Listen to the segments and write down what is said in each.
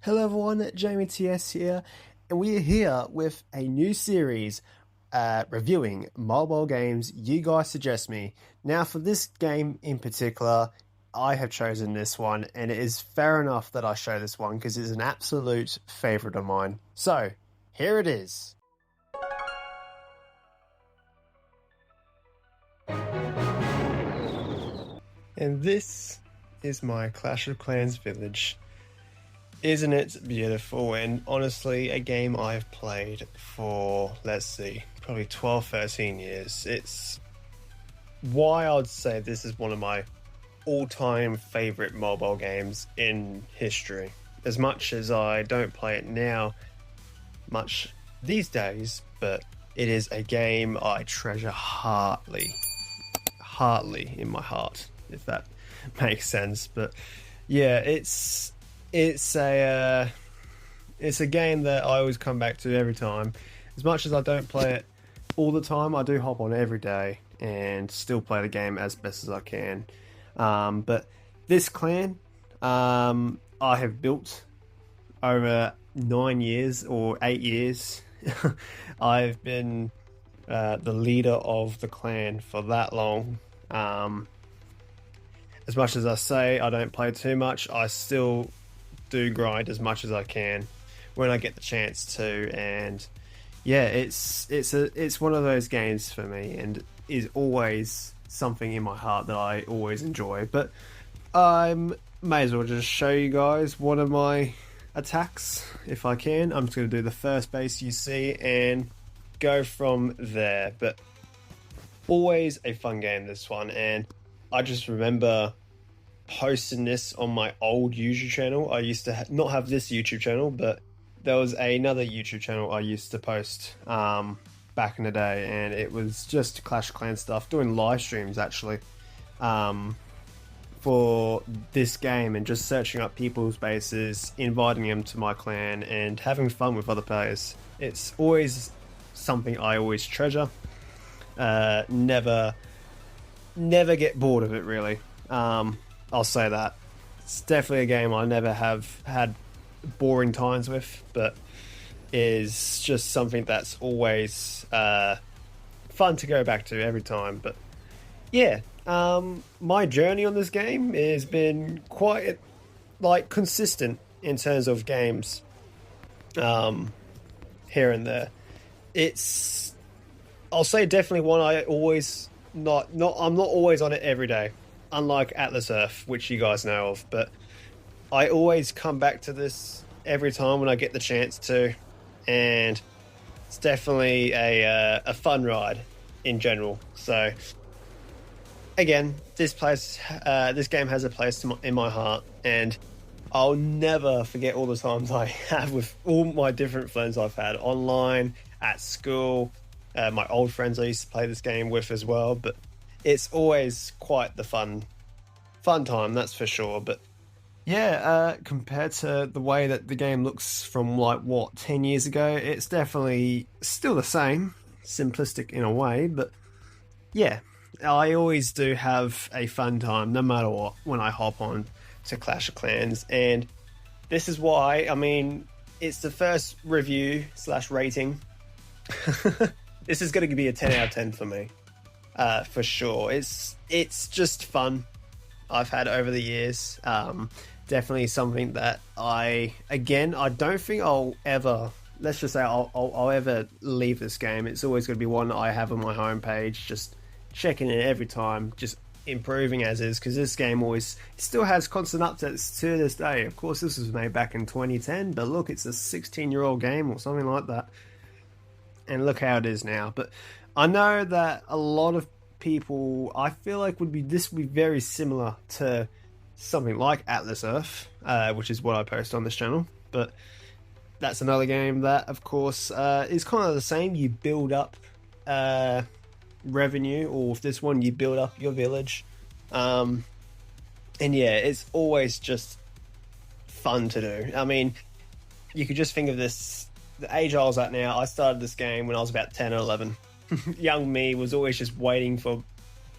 Hello everyone, Jamie TS here, and we are here with a new series reviewing mobile games you guys suggest me. Now for this game in particular, I have chosen this one, and it is fair enough that I show this one because it's an absolute favourite of mine. So, here it is. And this is my Clash of Clans village. Isn't it beautiful? And honestly, a game I've played for, let's see, probably 12, 13 years. It's why I would say this is one of my all-time favorite mobile games in history. As much as I don't play it now much these days, but it is a game I treasure heartily in my heart, if that makes sense. But yeah, it's a game that I always come back to every time. As much as I don't play it all the time, I do hop on every day and still play the game as best as I can. But this clan, I have built over 9 years or 8 years. I've been the leader of the clan for that long. As much as I say I don't play too much, I still do grind as much as I can when I get the chance to. And yeah, it's one of those games for me, and is always something in my heart that I always enjoy. But I may as well just show you guys one of my attacks if I can. I'm just going to do the first base you see and go from there. But always a fun game, this one. And I just remember posting this on my old YouTube channel. I used to not have this YouTube channel, but there was another YouTube channel I used to post back in the day, and it was just Clash of Clans stuff, doing live streams actually for this game, and just searching up people's bases, inviting them to my clan, and having fun with other players. It's always something I always treasure. Never get bored of it, really. I'll say that. It's definitely a game I never have had boring times with, but is just something that's always fun to go back to every time. But yeah, my journey on this game has been quite consistent in terms of games here and there. I'll say definitely one I always I'm not always on it every day, unlike Atlas Earth, which you guys know of. But I always come back to this every time when I get the chance to, and it's definitely a fun ride in general. So again, this game has a place in my heart, and I'll never forget all the times I have with all my different friends I've had online, at school, my old friends I used to play this game with as well. But it's always quite the fun time, that's for sure. But yeah, compared to the way that the game looks from 10 years ago, it's definitely still the same, simplistic in a way. But yeah, I always do have a fun time no matter what when I hop on to Clash of Clans. And this is why, I mean, it's the first review / rating. This is going to be a 10 out of 10 for me, for sure. It's just fun I've had over the years. Definitely something that I don't think I'll ever, let's just say I'll ever leave this game. It's always going to be one that I have on my homepage, just checking it every time, just improving as is, because this game always still has constant updates to this day. Of course, this was made back in 2010, but look, it's a 16-year-old game or something like that. And look how it is now. But I know that a lot of people, I feel like this would be very similar to something like Atlas Earth, which is what I post on this channel. But that's another game that, of course, is kind of the same. You build up revenue, or with this one, you build up your village. And yeah, it's always just fun to do. I mean, you could just think of this. The age I was at now, I started this game when I was about 10 or 11. Young me was always just waiting for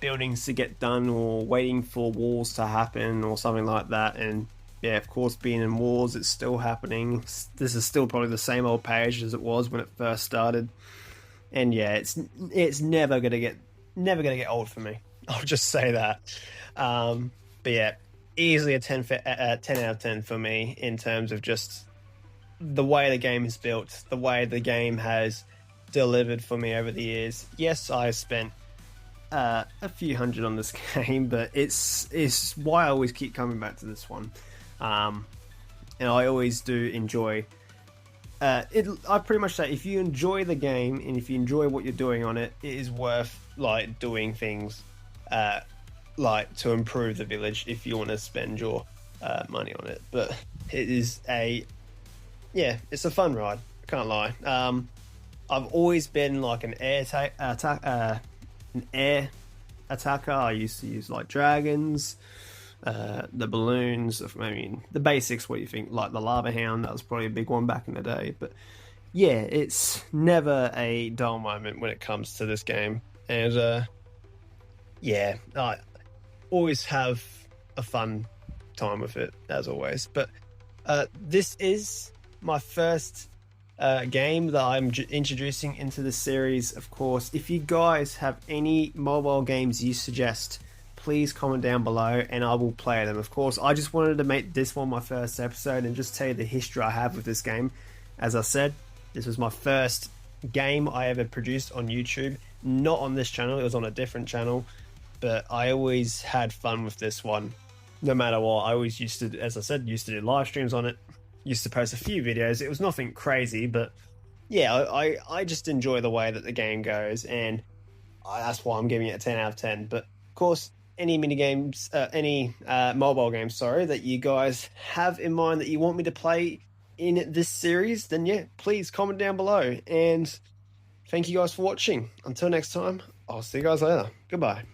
buildings to get done, or waiting for walls to happen or something like that. And yeah, of course, being in wars, it's still happening. This is still probably the same old page as it was when it first started. And yeah, it's never gonna get old for me. I'll just say that. But yeah, easily a 10 out of 10 for me in terms of just the way the game is built, the way the game has delivered for me over the years. Yes, I spent a few hundred on this game, but it's why I always keep coming back to this one. And I always do enjoy I pretty much say if you enjoy the game and if you enjoy what you're doing on it, it is worth like doing things like to improve the village if you want to spend your money on it. But it is it's a fun ride. I can't lie. I've always been like an air attacker. I used to use like dragons, the balloons. I mean, the basics. What you think, like the lava hound? That was probably a big one back in the day. But yeah, it's never a dull moment when it comes to this game, and yeah, I always have a fun time with it as always. But this is my first game that I'm introducing into the series. Of course, if you guys have any mobile games you suggest, please comment down below and I will play them. Of course, I just wanted to make this one my first episode and just tell you the history I have with this game. As I said, this was my first game I ever produced on YouTube. Not on this channel, it was on a different channel, but I always had fun with this one. No matter what, I always used to, as I said, used to do live streams on it. Used to post a few videos. It was nothing crazy, but yeah, I just enjoy the way that the game goes, and that's why I'm giving it a 10 out of 10. But of course, any mini games, any mobile games, sorry, that you guys have in mind that you want me to play in this series, then yeah, please comment down below. And thank you guys for watching. Until next time, I'll see you guys later. Goodbye.